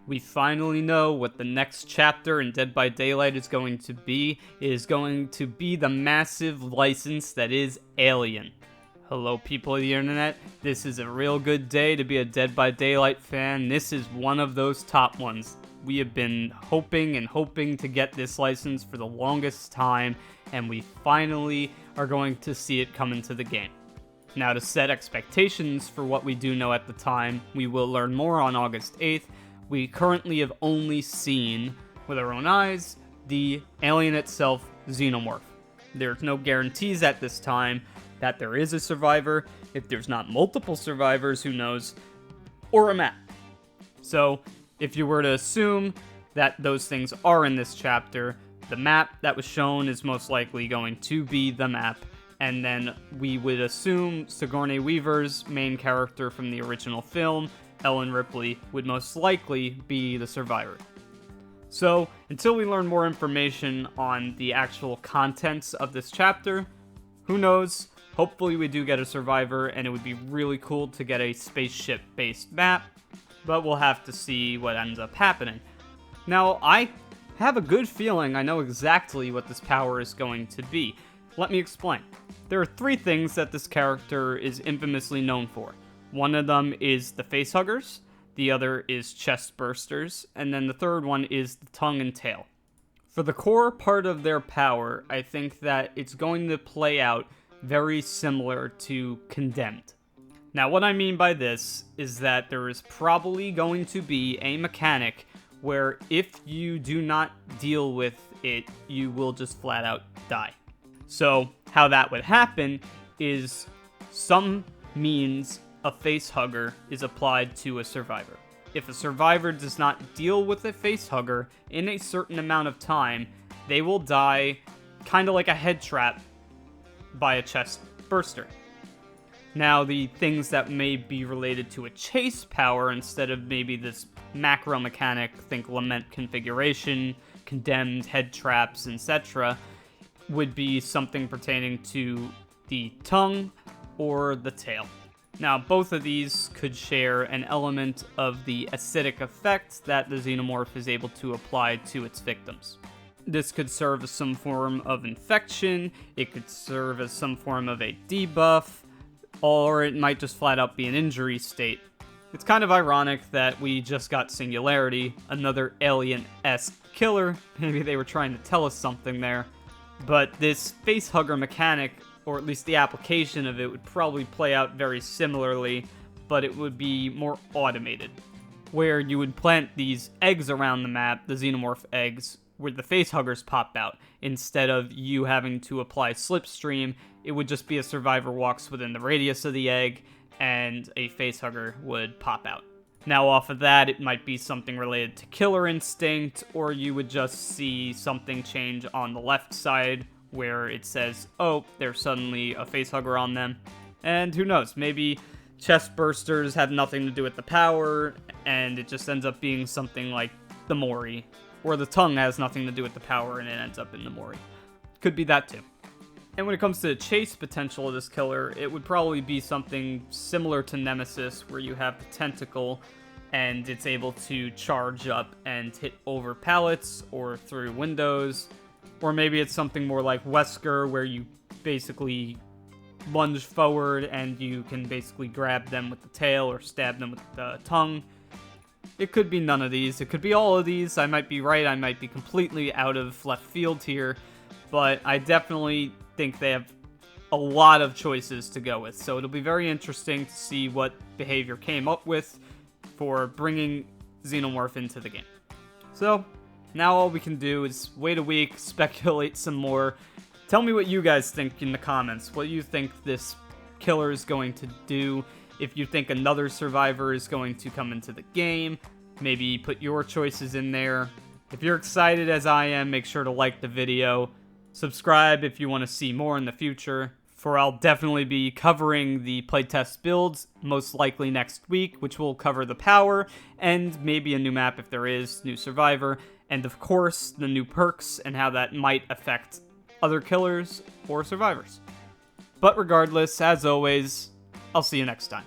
We finally know what the next chapter in Dead by Daylight is going to be. It is going to be the massive license that is Alien. Hello people of the internet, this is a real good day to be a Dead by Daylight fan. This is one of those top ones. We have been hoping to get this license for the longest time, and we finally are going to see it come into the game. Now, to set expectations for what we do know at the time, we will learn more on August 8th. We currently have only seen, with our own eyes, the alien itself, Xenomorph. There's no guarantees at this time that there is a survivor. If there's not multiple survivors, who knows, or a map. So, if you were to assume that those things are in this chapter, the map that was shown is most likely going to be the map, and then we would assume Sigourney Weaver's main character from the original film, Ellen Ripley, would most likely be the survivor. So, until we learn more information on the actual contents of this chapter, who knows? Hopefully we do get a survivor, and it would be really cool to get a spaceship-based map, but we'll have to see what ends up happening. Now, I have a good feeling I know exactly what this power is going to be. Let me explain. There are three things that this character is infamously known for. One of them is the facehuggers, the other is chest bursters, and then the third one is the tongue and tail. For the core part of their power, I think that it's going to play out very similar to Condemned. Now, what I mean by this is that there is probably going to be a mechanic where if you do not deal with it, you will just flat out die. So, how that would happen is some means a facehugger is applied to a survivor. If a survivor does not deal with a facehugger in a certain amount of time, they will die kind of like a head trap by a chest burster. Now, the things that may be related to a chase power instead of maybe this macro mechanic, think lament configuration, condemned, head traps, etc., would be something pertaining to the tongue or the tail. Now, both of these could share an element of the acidic effect that the Xenomorph is able to apply to its victims. This could serve as some form of infection, it could serve as some form of a debuff, or it might just flat out be an injury state. It's kind of ironic that we just got Singularity, another alien-esque killer. Maybe they were trying to tell us something there. But this facehugger mechanic, or at least the application of it, would probably play out very similarly, but it would be more automated. Where you would plant these eggs around the map, the Xenomorph eggs, where the facehuggers pop out. Instead of you having to apply slipstream, it would just be a survivor walks within the radius of the egg, and a facehugger would pop out. Now, off of that, it might be something related to Killer Instinct, or you would just see something change on the left side, where it says, oh, there's suddenly a facehugger on them. And who knows, maybe chest bursters have nothing to do with the power, and it just ends up being something like the Mori. Or the tongue has nothing to do with the power, and it ends up in the Mori. Could be that too. And when it comes to the chase potential of this killer, it would probably be something similar to Nemesis, where you have the tentacle, and it's able to charge up and hit over pallets, or through windows. Or maybe it's something more like Wesker, where you basically lunge forward, and you can basically grab them with the tail, or stab them with the tongue. It could be none of these. It could be all of these. I might be right. I might be completely out of left field here. But I definitely think they have a lot of choices to go with. So it'll be very interesting to see what behavior came up with for bringing Xenomorph into the game. So now all we can do is wait a week, speculate some more. Tell me what you guys think in the comments. What you think this killer is going to do. If you think another survivor is going to come into the game, maybe put your choices in there. If you're excited as I am, make sure to like the video. Subscribe if you want to see more in the future, for I'll definitely be covering the playtest builds, most likely next week, which will cover the power, and maybe a new map if there is, new survivor, and of course, the new perks and how that might affect other killers or survivors. But regardless, as always, I'll see you next time.